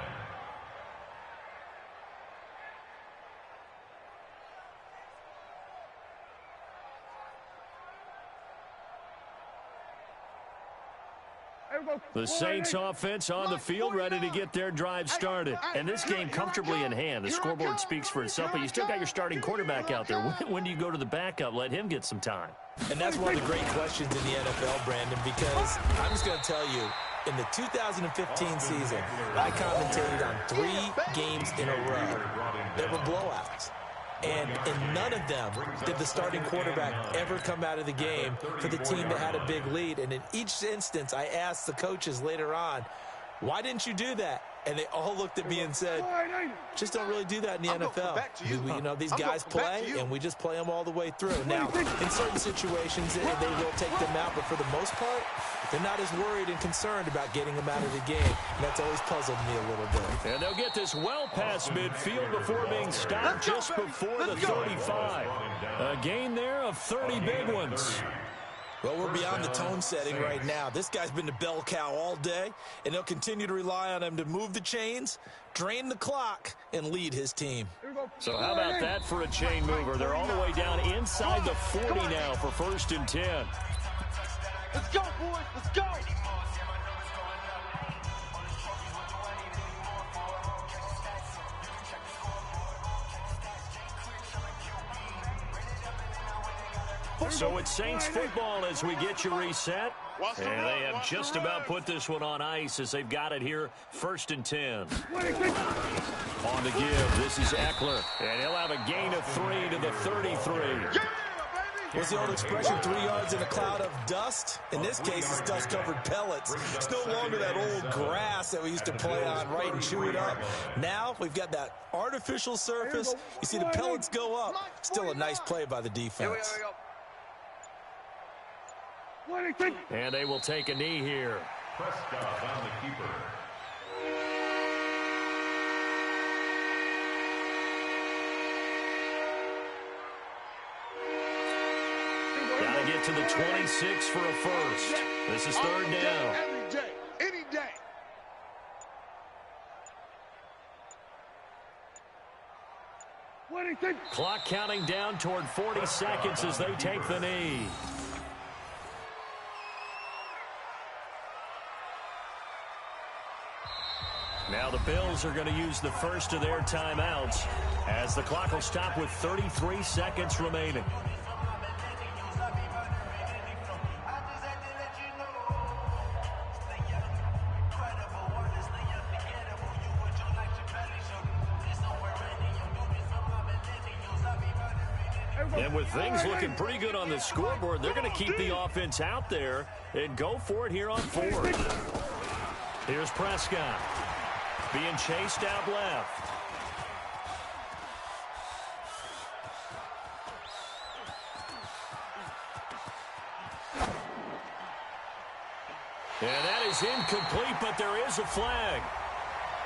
The Saints offense on the field, ready to get their drive started. And this game comfortably in hand. The scoreboard speaks for itself, but you still got your starting quarterback out there. When do you go to the backup? Let him get some time. And that's one of the great questions in the NFL, Brandon, because I'm just going to tell you, in the 2015 season, I commentated on 3 games in a row that were blowouts. And in none of them did the starting quarterback ever come out of the game for the team that had a big lead. And in each instance, I asked the coaches later on, why didn't you do that? And they all looked at me and said, just don't really do that in the NFL. You know, these guys play, and we just play them all the way through. Now, in certain situations, they will take them out, but for the most part, they're not as worried and concerned about getting them out of the game. And that's always puzzled me a little bit. And they'll get this well past midfield before being stopped just before the 35. A gain there of 30 big ones. Well, we're beyond the tone setting right now. This guy's been the bell cow all day, and they'll continue to rely on him to move the chains, drain the clock, and lead his team. So how about that for a chain mover? They're all the way down inside the 40 now for 1st and 10. Let's go, boys. Let's go. So it's Saints football as we get you reset. And they have just about put this one on ice as they've got it here, 1st and 10. On the give, this is Eckler. And he'll have a gain of 3 to the 33. What's the old expression, 3 yards in a cloud of dust? In this case, it's dust-covered pellets. It's no longer that old grass that we used to play on, right, and chew it up. Now we've got that artificial surface. You see the pellets go up. Still a nice play by the defense. And they will take a knee here. Prescott on the keeper. Got to get to the 26 for a first. This is 3rd down. Every day, any day. Clock counting down toward 40 seconds as they take the knee. Now the Bills are going to use the first of their timeouts as the clock will stop with 33 seconds remaining. And with things looking pretty good on the scoreboard, they're going to keep the offense out there and go for it here on 4th. Here's Prescott. Being chased out left. And that is incomplete, but there is a flag.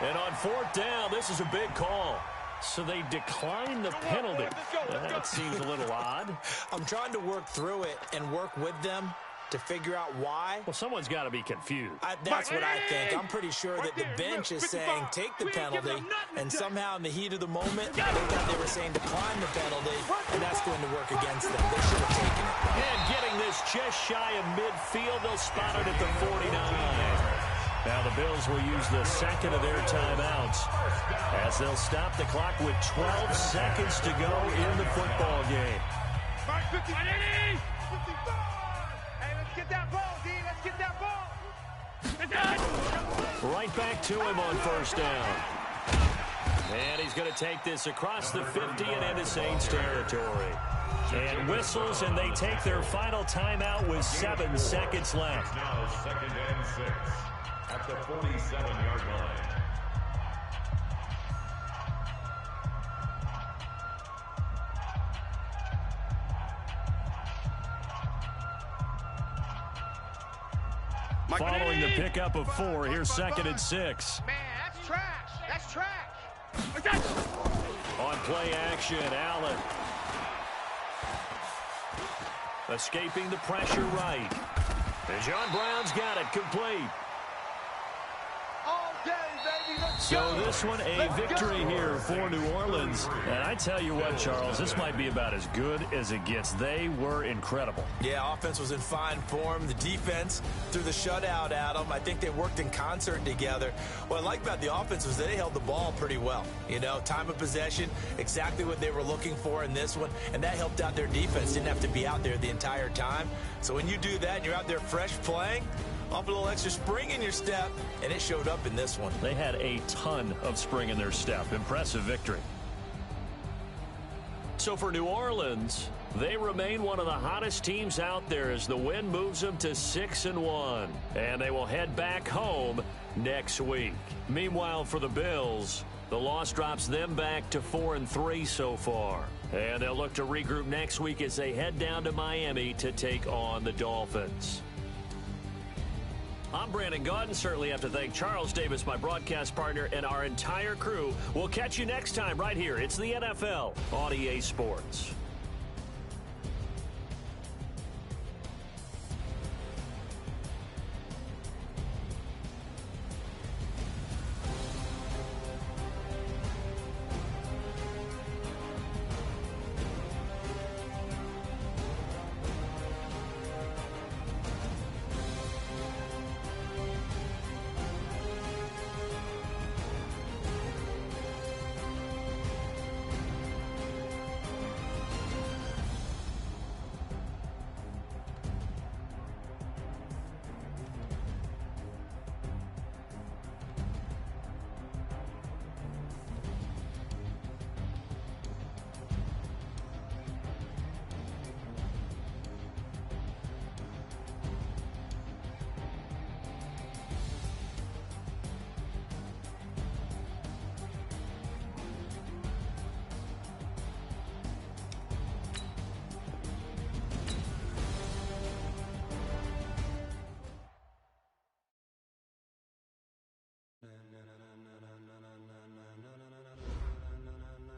And on 4th down, this is a big call. So they decline the penalty. That seems a little odd. I'm trying to work through it and work with them to figure out why. Well, someone's got to be confused. That's what I think. I'm pretty sure that the bench is saying take the penalty, and somehow in the heat of the moment, I thought they were saying decline the penalty, and that's going to work against them. They should have taken it. And getting this just shy of midfield, they'll spot it at the 49. Now the Bills will use the second of their timeouts as they'll stop the clock with 12 seconds to go in the football game. Get that ball, D. Let's get that ball. Right back to him on 1st down. And he's going to take this across the 50 and into Saints territory. And whistles, and they take their final timeout with 7 seconds left. Now 2nd and 6 at the 47-yard line. Following the pickup of 4, here's 2nd and 6. Man, that's trash. That's trash. On play action, Allen. Escaping the pressure right. And John Brown's got it complete. Oh, So this one, a victory here for New Orleans. And I tell you what, Charles, this might be about as good as it gets. They were incredible. Yeah, offense was in fine form. The defense threw the shutout at them. I think they worked in concert together. What I like about the offense was they held the ball pretty well. You know, time of possession, exactly what they were looking for in this one. And that helped out their defense. Didn't have to be out there the entire time. So when you do that and you're out there fresh playing, off a little extra spring in your step, and it showed up in this one. They had a ton of spring in their step. Impressive victory. So for New Orleans, they remain one of the hottest teams out there as the win moves them to 6-1. And they will head back home next week. Meanwhile, for the Bills, the loss drops them back to 4-3 so far. And they'll look to regroup next week as they head down to Miami to take on the Dolphins. I'm Brandon Gaudin. Certainly have to thank Charles Davis, my broadcast partner, and our entire crew. We'll catch you next time right here. It's the NFL on EA Sports.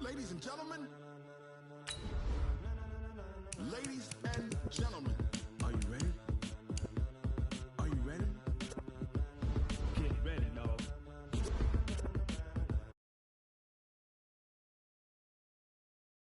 Ladies and gentlemen,